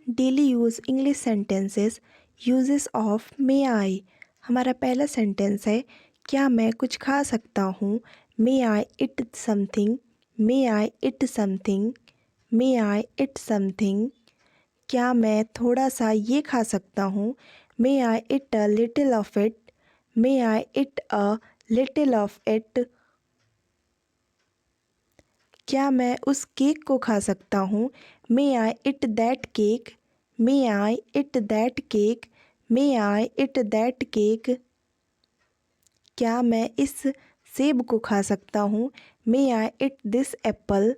Daily use English sentences uses of may I. हमारा पहला sentence है, क्या मैं कुछ खा सकता हूँ। May I eat something, may I eat something, may I eat something. क्या मैं थोड़ा सा ये खा सकता हूँ। May I eat a little of it, may I eat a little of it. क्या मैं उस केक को खा सकता हूँ। May I eat that cake, may I eat that cake, may I eat that cake. क्या मैं इस सेब को खा सकता हूँ। May I eat this apple,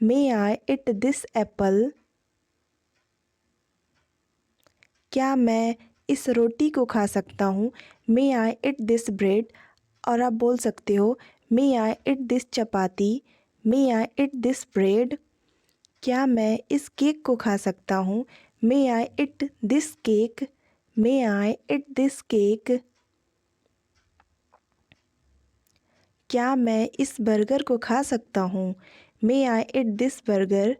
may I eat this apple. क्या मैं इस रोटी को खा सकता हूँ। May I eat this bread. और आप बोल सकते हो, may I eat this chapati, may I eat this bread. क्या मैं इस केक को खा सकता हूँ। May I eat this cake, may I eat this cake. क्या मैं इस बर्गर को खा सकता हूँ। May I eat this burger,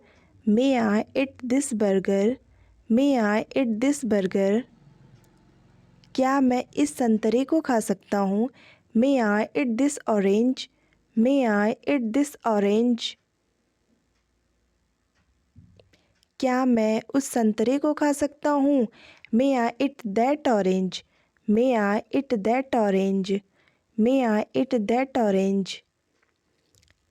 may I eat this burger, may I eat this burger. क्या मैं इस संतरे को खा सकता हूँ। May I eat this orange, may I eat this orange. क्या मैं उस संतरे को खा सकता हूँ। May I eat that orange, may I eat that orange, may I eat that orange.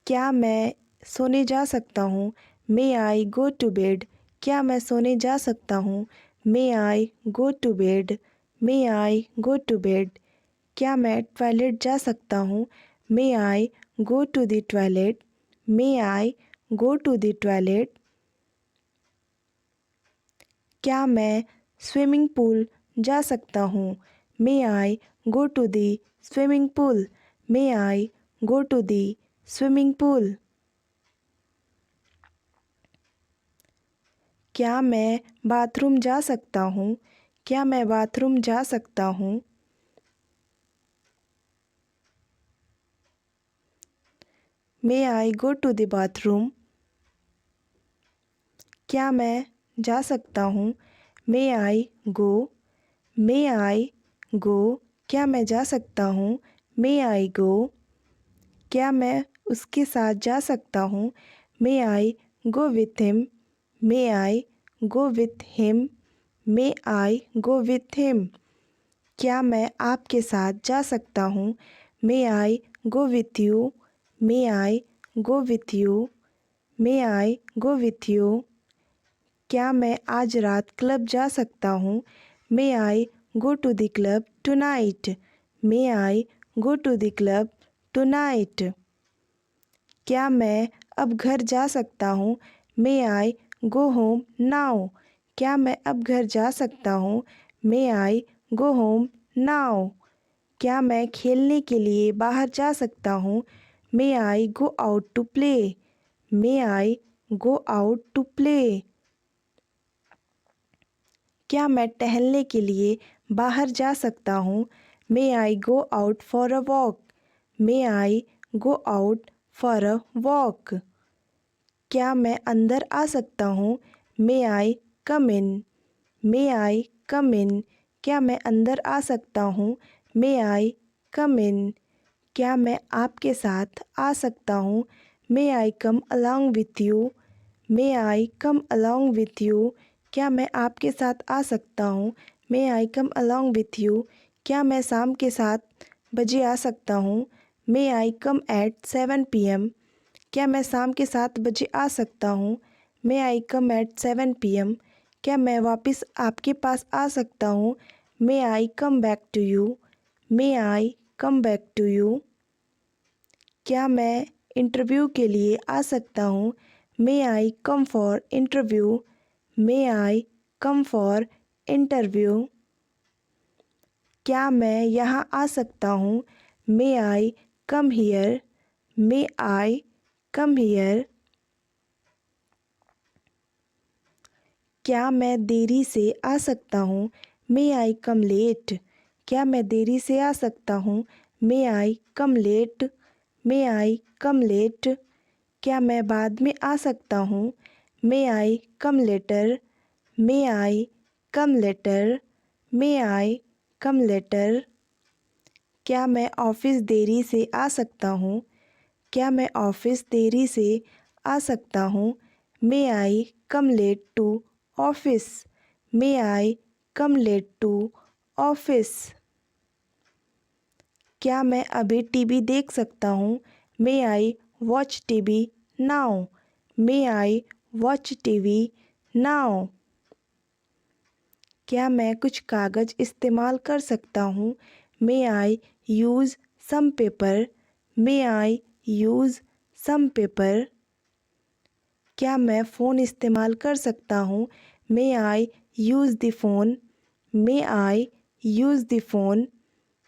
क्या मैं सोने जा सकता हूँ। May I go to bed. क्या मैं सोने जा सकता हूँ। May I go to bed, may I go to bed. क्या मैं टॉयलेट जा सकता हूँ। May I go to the toilet, may I go to the toilet. क्या मैं स्विमिंग पूल जा सकता हूँ। May I go to the swimming pool, may I go to the swimming pool. क्या मैं बाथरूम जा सकता हूँ। क्या मैं बाथरूम जा सकता हूँ। May I go to the bathroom. क्या मैं जा सकता हूँ। May I go, may I गो। क्या मैं जा सकता हूँ। मे आई गो। क्या मैं उसके साथ जा सकता हूँ। May I go with him, may I go with him, may I go with him. क्या मैं आपके साथ जा सकता हूँ। May I go with you, may I go with you, may I go with you. क्या मैं आज रात क्लब जा सकता हूँ। May I go to the club tonight, may I go to the club tonight. क्या मैं अब घर जा सकता हूँ। May I go home now. क्या मैं अब घर जा सकता हूँ। May I go home now. क्या मैं खेलने के लिए बाहर जा सकता हूँ। May I go out to play, may I go out to play. क्या मैं टहलने के लिए बाहर जा सकता हूँ। May I go out for a walk, may I go out for a walk. क्या मैं अंदर आ सकता हूँ। May I come in, may I कम इन। क्या मैं अंदर आ सकता हूँ। मे आई कम इन। क्या मैं आपके साथ आ सकता हूँ। May I come along with you, may I come along with you. क्या मैं आपके साथ आ सकता हूँ। May I come along with you. क्या मैं शाम के 7 बजे आ सकता हूँ। May I come at 7 PM। क्या मैं शाम के 7 बजे आ सकता हूँ। May I come at 7 PM। क्या मैं वापस आपके पास आ सकता हूँ। May I come back to you, may I come back to you. क्या मैं इंटरव्यू के लिए आ सकता हूँ। May I come for interview, may I come for interview. क्या मैं यहाँ आ सकता हूँ। May I come here, may I come here. क्या मैं देरी से आ सकता हूँ। May I come late. क्या मैं देरी से आ सकता हूँ। May I come late, may I come late. क्या मैं बाद में आ सकता हूँ। May I come later, may I come later, may I come later. क्या मैं ऑफ़िस देरी से आ सकता हूँ? क्या मैं ऑफ़िस देरी से आ सकता हूँ? May I come late to office, may I come late to office. क्या मैं अभी टीवी देख सकता हूँ? May I watch TV now, may I watch TV now. क्या मैं कुछ कागज़ इस्तेमाल कर सकता हूँ? May I use some paper, may I use some paper. क्या मैं फ़ोन इस्तेमाल कर सकता हूँ? May I use the phone, may I use the phone,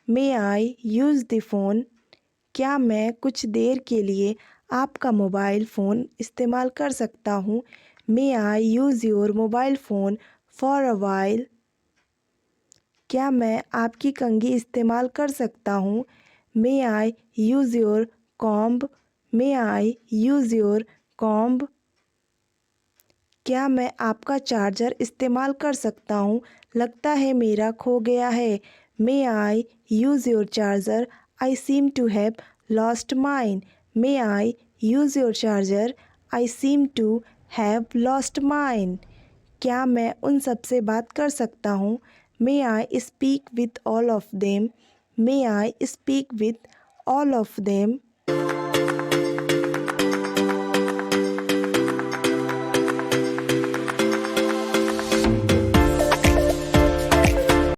may I use the phone. क्या मैं कुछ देर के लिए आपका मोबाइल फ़ोन इस्तेमाल कर सकता हूँ? May I use your mobile phone for a while. क्या मैं आपकी कंघी इस्तेमाल कर सकता हूँ? May I use your comb, may I use your comb. क्या मैं आपका चार्जर इस्तेमाल कर सकता हूँ? लगता है मेरा खो गया है। May I use your charger, I seem to have lost mine, may I use your charger, I seem to have lost mine. क्या मैं उन सब से बात कर सकता हूँ? May I speak with all of them, may I speak with all of them.